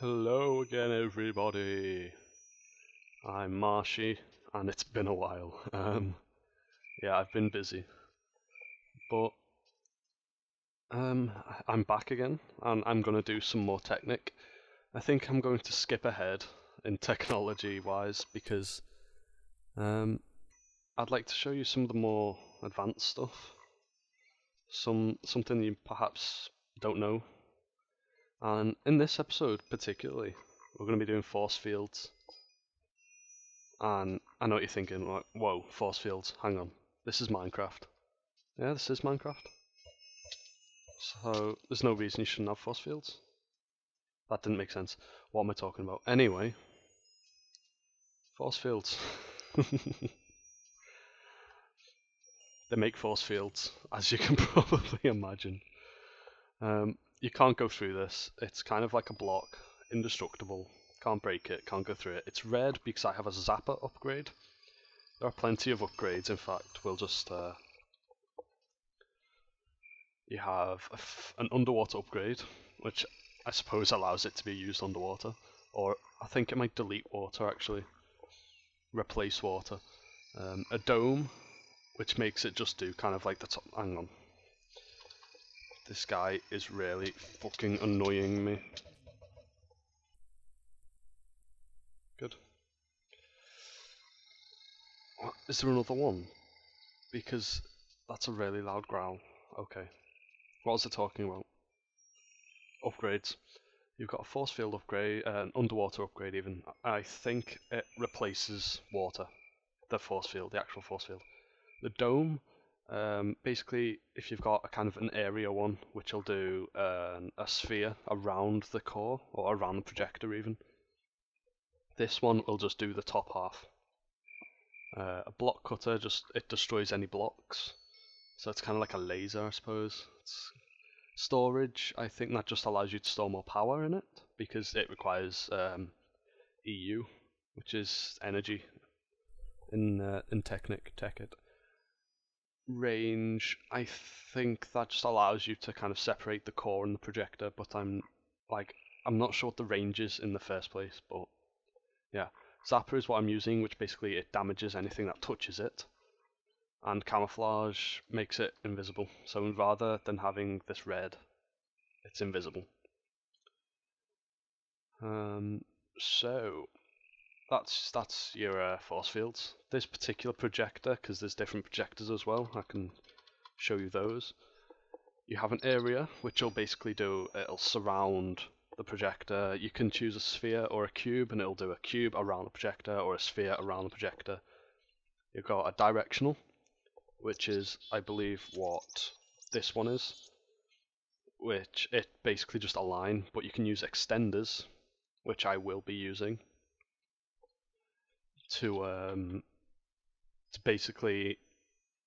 Hello again, everybody. I'm Marshy, and it's been a while. Yeah, I've been busy, but I'm back again, and I'm gonna do some more Technic. I think I'm going to skip ahead in technology-wise because I'd like to show you some of the more advanced stuff, something you perhaps don't know. And in this episode, particularly, we're going to be doing force fields. And I know what you're thinking, like, whoa, force fields, hang on. This is Minecraft. Yeah, this is Minecraft. So, there's no reason you shouldn't have force fields. That didn't make sense. What am I talking about? Anyway, force fields. They make force fields, as you can probably imagine. You can't go through this. It's kind of like a block, indestructible. Can't break it, can't go through it. It's red because I have a zapper upgrade. There are plenty of upgrades, in fact. We'll just... you have an underwater upgrade, which I suppose allows it to be used underwater. Or I think it might delete water, actually. Replace water. A dome, which makes it just do kind of like the top... Hang on. This guy is really fucking annoying me. Good. Is there another one? Because that's a really loud growl. Okay. What was I talking about? Upgrades. You've got a force field upgrade, an underwater upgrade even. I think it replaces water. The force field, the actual force field. The dome, basically, if you've got a kind of an area one, which will do a sphere around the core, or around the projector even. This one will just do the top half. A block cutter, it destroys any blocks. So it's kind of like a laser, I suppose. Storage, I think that just allows you to store more power in it, because it requires EU, which is energy in Tekkit. Range, I think that just allows you to kind of separate the core and the projector, but I'm not sure what the range is in the first place, but yeah. Zapper is what I'm using, which basically it damages anything that touches it. And camouflage makes it invisible. So rather than having this red, it's invisible. So that's your force fields. This particular projector, because there's different projectors as well, I can show you those. You have an area which will basically it'll surround the projector. You can choose a sphere or a cube, and it'll do a cube around the projector or a sphere around the projector. You've got a directional, which is, I believe, what this one is, which it basically just align, but you can use extenders, which I will be using, to basically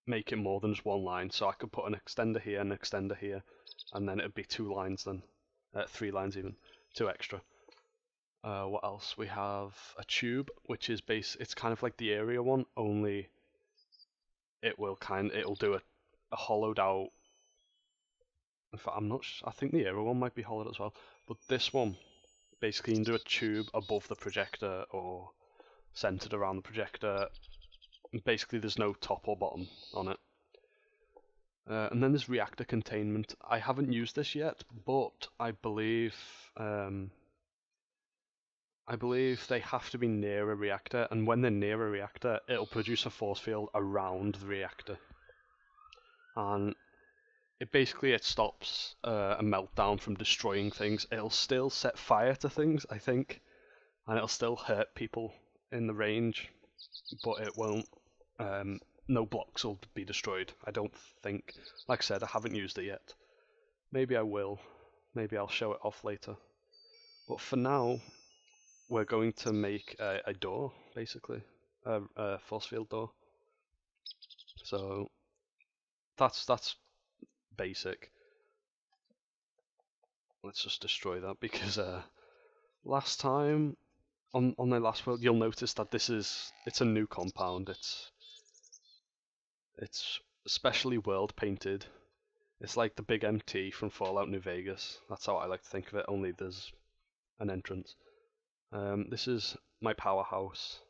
make it more than just one line. So I could put an extender here, and then it'd be 2 lines then, 3 lines even, 2 extra. What else? We have a tube, which is it's kind of like the area one, only it'll do a hollowed out. In fact, I'm not. I think the area one might be hollowed as well, but this one basically you can do a tube above the projector or centered around the projector. Basically, there's no top or bottom on it. And then there's reactor containment. I haven't used this yet, but I believe they have to be near a reactor, and when they're near a reactor, it'll produce a force field around the reactor. And it stops a meltdown from destroying things. It'll still set fire to things, I think, and it'll still hurt people in the range, but it won't. No blocks will be destroyed, I don't think. Like I said, I haven't used it yet. Maybe I will. Maybe I'll show it off later. But for now, we're going to make a door, basically. A force field door. So, that's basic. Let's just destroy that, because last time, on the last world, you'll notice that it's a new compound. It's especially world painted. It's like the big MT from Fallout New Vegas. That's how I like to think of it, only there's an entrance. This is my powerhouse.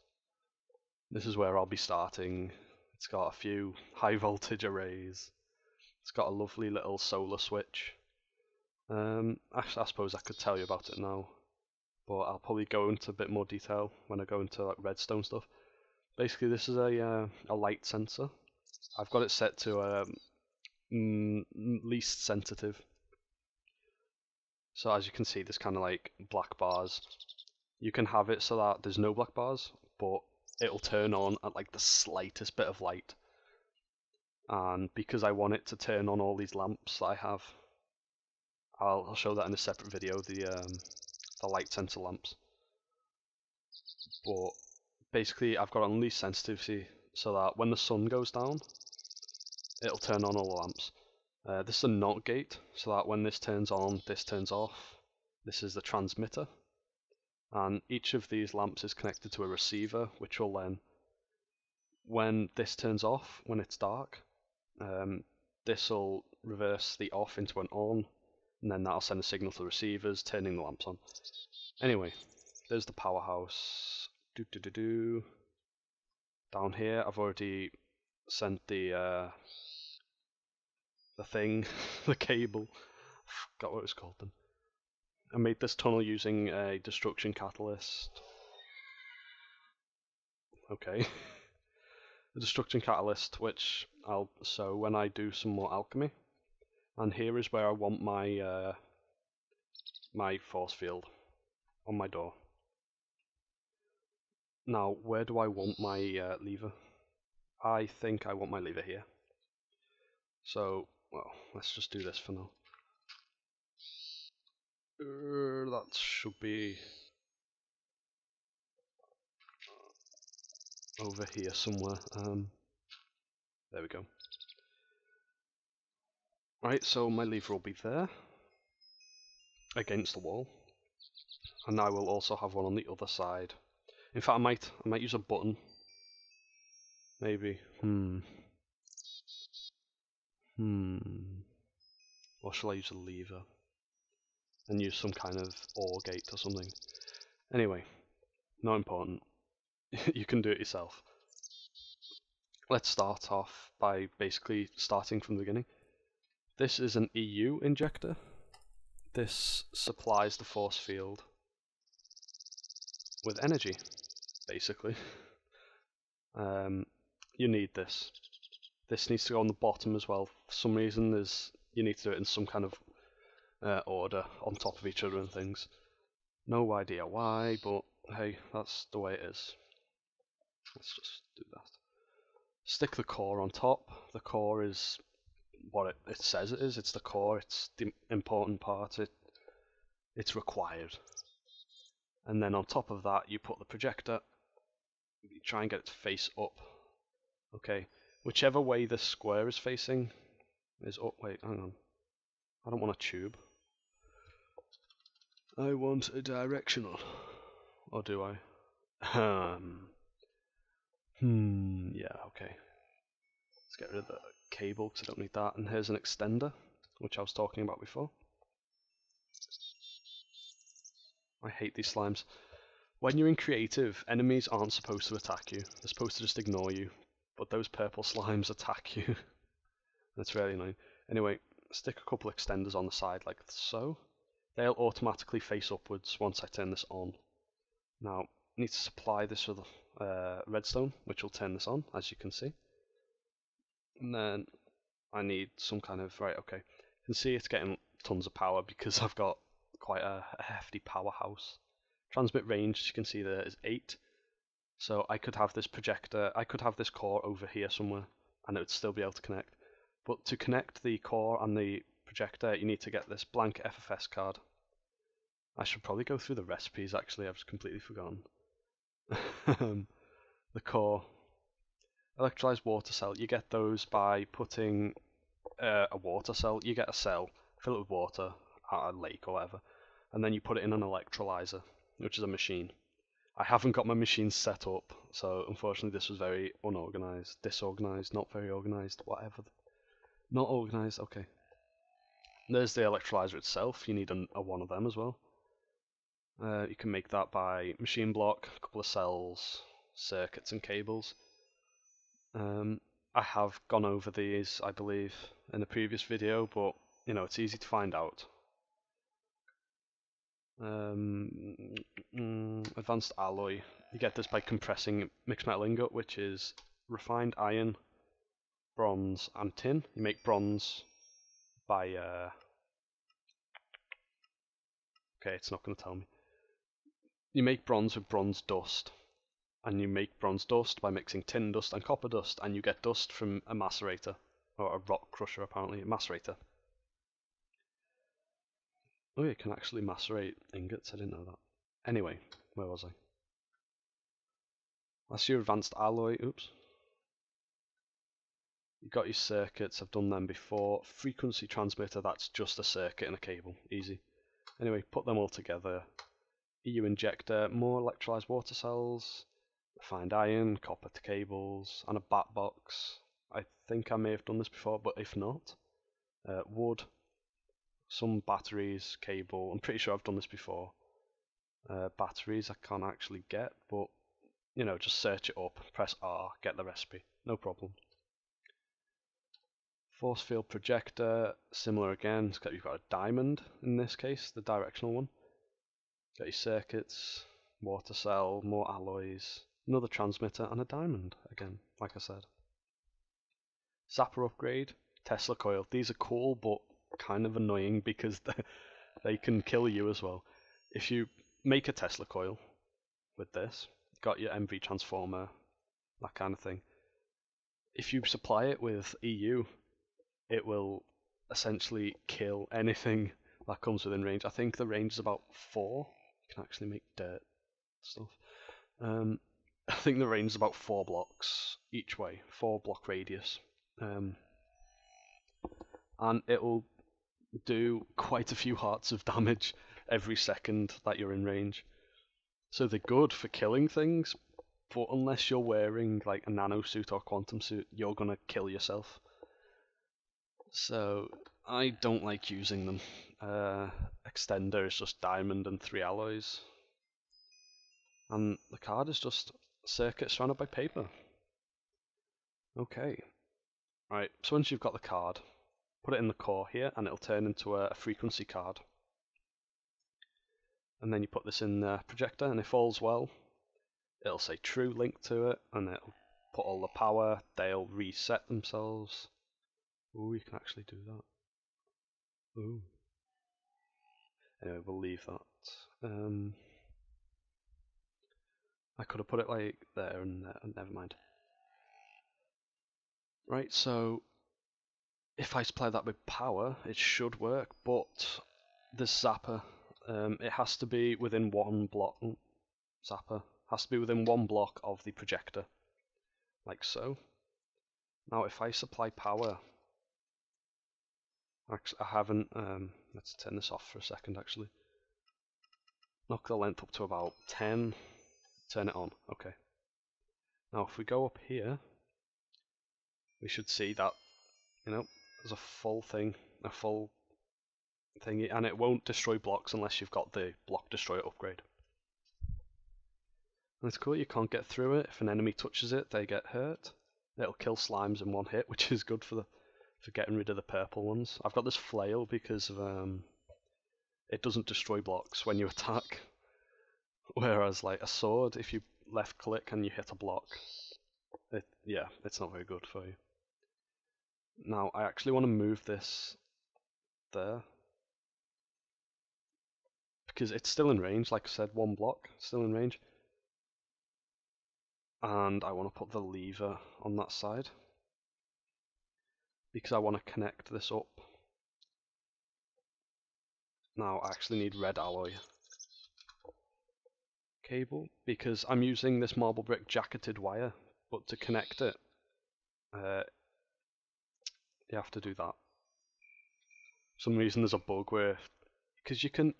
This is where I'll be starting. It's got a few high voltage arrays. It's got a lovely little solar switch. Actually, I suppose I could tell you about it now, but I'll probably go into a bit more detail when I go into like redstone stuff. Basically, this is a light sensor. I've got it set to least sensitive. So as you can see, there's kind of like black bars. You can have it so that there's no black bars, but it'll turn on at like the slightest bit of light. And because I want it to turn on all these lamps that I have, I'll show that in a separate video, the light sensor lamps. But basically I've got it on least sensitivity so that when the sun goes down, it'll turn on all the lamps. This is a NOT gate, so that when this turns on, this turns off. This is the transmitter. And each of these lamps is connected to a receiver, which will then, when this turns off, when it's dark, this will reverse the off into an on, and then that'll send a signal to the receivers, turning the lamps on. Anyway, there's the powerhouse. Down here, I've already sent the thing, the cable. Forgot what it was called then. I made this tunnel using a destruction catalyst. Okay. A destruction catalyst, which I'll sow when I do some more alchemy. And here is where I want my my force field on my door. Now, where do I want my lever? I think I want my lever here. So, well, let's just do this for now. That should be over here somewhere. There we go. Right, so my lever will be there, against the wall, and I will also have one on the other side. In fact, I might use a button. Maybe. Or shall I use a lever and use some kind of OR gate or something? Anyway, not important. You can do it yourself. Let's start off by basically starting from the beginning. This is an EU injector. This supplies the force field with energy, basically. You need this. This needs to go on the bottom as well. For some reason, you need to do it in some kind of order on top of each other and things. No idea why, but hey, that's the way it is. Let's just do that. Stick the core on top. The core is what it says it is. It's the core. It's the important part. It's required. And then on top of that, you put the projector. You try and get it to face up. Okay, whichever way this square is facing is up. Wait, hang on. I don't want a tube. I want a directional. Or do I? Yeah, okay. Let's get rid of the cable because I don't need that. And here's an extender, which I was talking about before. I hate these slimes. When you're in creative, enemies aren't supposed to attack you. They're supposed to just ignore you. But those purple slimes attack you. That's really annoying. Anyway, stick a couple extenders on the side like so. They'll automatically face upwards once I turn this on. Now, I need to supply this with redstone, which will turn this on, as you can see. And then I need some kind of, right, okay. You can see it's getting tons of power because I've got quite a hefty powerhouse. Transmit range, as you can see there, is 8. So I could have this projector, I could have this core over here somewhere, and it would still be able to connect. But to connect the core and the projector, you need to get this blank FFS card. I should probably go through the recipes, actually, I've just completely forgotten. The core. Electrolyzed water cell, you get those by putting a water cell, you get a cell, fill it with water at a lake or whatever, and then you put it in an electrolyzer, which is a machine. I haven't got my machine set up, so unfortunately this was very unorganized, disorganized, not very organized, whatever. Not organized, okay. There's the electrolyzer itself, you need a one of them as well. You can make that by machine block, a couple of cells, circuits and cables. I have gone over these, I believe, in a previous video, but you know, it's easy to find out. Advanced alloy. You get this by compressing mixed metal ingot, which is refined iron, bronze, and tin. You make bronze by okay, it's not going to tell me. You make bronze with bronze dust, and you make bronze dust by mixing tin dust and copper dust, and you get dust from a macerator, or a rock crusher apparently, a macerator. Oh, you can actually macerate ingots, I didn't know that. Anyway, where was I? That's your advanced alloy, oops. You got your circuits, I've done them before. Frequency transmitter, that's just a circuit and a cable, easy. Anyway, put them all together. EU injector, more electrolyzed water cells, refined iron, copper to cables, and a bat box. I think I may have done this before, but if not, wood, some batteries, cable. I'm pretty sure I've done this before. Batteries I can't actually get, but you know, just search it up, press R, get the recipe, no problem. Force field projector, similar again, except you've got a diamond in this case, the directional one. Got your circuits, water cell, more alloys, another transmitter, and a diamond again, like I said. Zapper upgrade, Tesla coil. These are cool, but kind of annoying because they can kill you as well. If you make a Tesla coil with this, got your MV transformer, that kind of thing. If you supply it with EU, it will essentially kill anything that comes within range. I think the range is about 4. You can actually make dirt stuff. I think the range is about 4 blocks each way, 4 block radius. And it will do quite a few hearts of damage every second that you're in range. So they're good for killing things, but unless you're wearing like a nano suit or quantum suit, you're gonna kill yourself. So I don't like using them. Extender is just diamond and 3 alloys. And the card is just circuit surrounded by paper. Okay. Right, so once you've got the card, put it in the core here and it'll turn into a frequency card. And then you put this in the projector, and if all's well, it'll say true linked to it, and it'll put all the power, they'll reset themselves. Ooh, you can actually do that. Ooh. Anyway, we'll leave that. I could have put it like there and there, never mind. Right, so if I supply that with power, it should work, but the zapper, it has to be within 1 block. Zapper has to be within 1 block of the projector, like so. Now, if I supply power, actually, I haven't. Let's turn this off for a second. Actually, knock the length up to about 10. Turn it on. Okay. Now, if we go up here, we should see that there's a full thing, and it won't destroy blocks unless you've got the block destroyer upgrade. And it's cool. You can't get through it. If an enemy touches it, they get hurt. It'll kill slimes in 1 hit, which is good for getting rid of the purple ones. I've got this flail because of it doesn't destroy blocks when you attack, whereas like a sword, if you left click and you hit a block, it's not very good for you. Now I actually want to move this there because it's still in range. Like I said, 1 block, still in range, and I want to put the lever on that side because I want to connect this up. Now I actually need red alloy cable because I'm using this marble brick jacketed wire, but to connect it, you have to do that. For some reason there's a bug where, because you can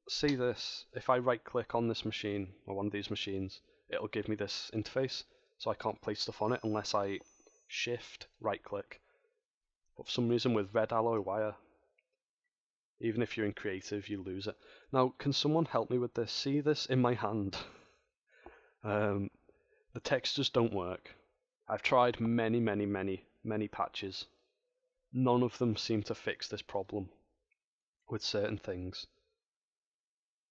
see this, if I right click on this machine, or one of these machines, it'll give me this interface, so I can't place stuff on it unless I shift right click. But for some reason with red alloy wire, Even if you're in creative, you lose it. Now, can someone help me with this? See this in my hand? The textures don't work. I've tried many patches. None of them seem to fix this problem with certain things.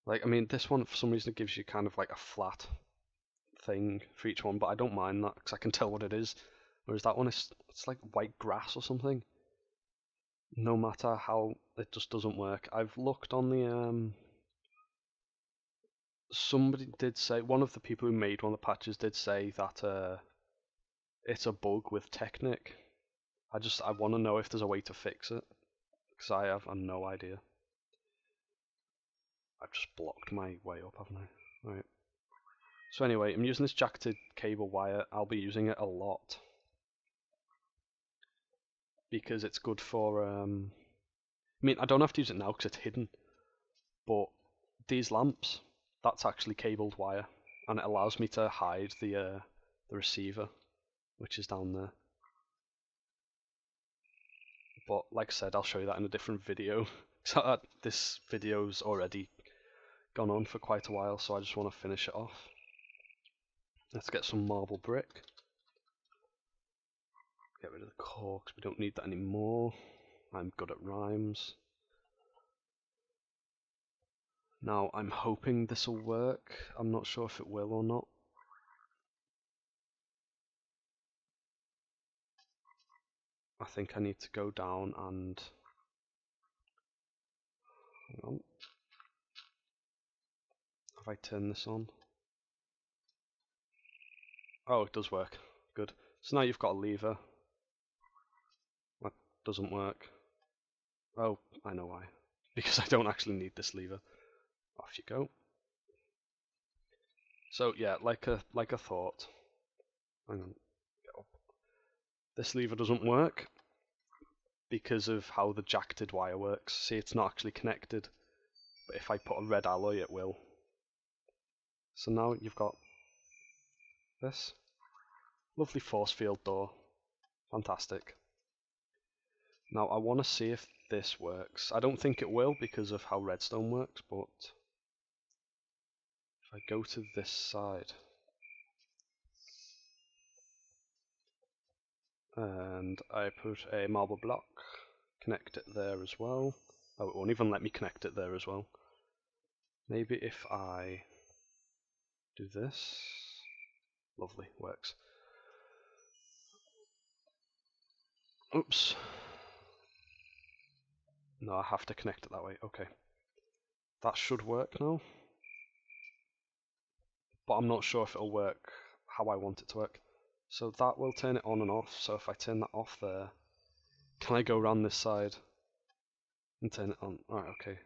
Like, I mean, this one, for some reason, it gives you kind of like a flat thing for each one, but I don't mind that because I can tell what it is. Whereas that one, it's like white grass or something. No matter how, it just doesn't work. I've looked on the somebody did say, one of the people who made one of the patches did say that it's a bug with Technic. I want to know if there's a way to fix it, because I have no idea. I've just blocked my way up, haven't I? Right. So anyway, I'm using this jacketed cable wire. I'll be using it a lot because it's good for. I mean, I don't have to use it now because it's hidden, but these lamps, that's actually cabled wire, and it allows me to hide the receiver, which is down there. But like I said, I'll show you that in a different video. So this video's already gone on for quite a while, so I just want to finish it off. Let's get some marble brick. Get rid of the corks, we don't need that anymore. I'm good at rhymes. Now, I'm hoping this will work. I'm not sure if it will or not. I think I need to go down and... Hang on. Have I turned this on? Oh, it does work. Good. So now you've got a lever. That doesn't work. Oh, I know why. Because I don't actually need this lever. Off you go. So yeah, like I thought. Hang on. Get up. This lever doesn't work because of how the jacketed wire works. See, it's not actually connected, but if I put a red alloy, it will. So now you've got this lovely force field door. Fantastic. Now I want to see if this works. I don't think it will because of how redstone works, but if I go to this side and I put a marble block, connect it there as well. Oh, it won't even let me connect it there as well. Maybe if I do this. Lovely, works. Oops. No, I have to connect it that way. Okay. That should work now. But I'm not sure if it'll work how I want it to work. So that will turn it on and off. So if I turn that off there, can I go around this side and turn it on? Alright, okay.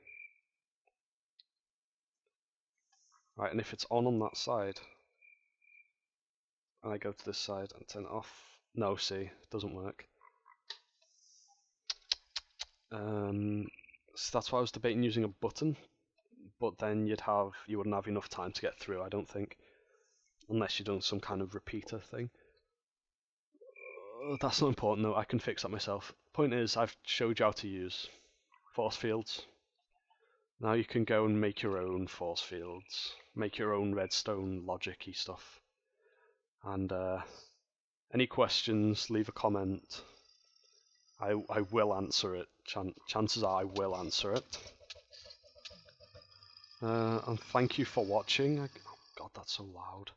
Right, and if it's on that side, and I go to this side and turn it off, no, see, it doesn't work. So that's why I was debating using a button, but then you wouldn't have enough time to get through, I don't think, unless you're doing some kind of repeater thing. That's not important though, I can fix that myself. Point is, I've showed you how to use force fields. Now you can go and make your own force fields, make your own redstone logic-y stuff. And any questions, leave a comment. I will answer it. Chances are I will answer it. And thank you for watching. Oh god, that's so loud.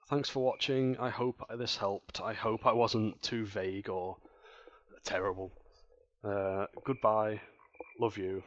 Thanks for watching. I hope this helped. I hope I wasn't too vague or terrible. Goodbye. Love you.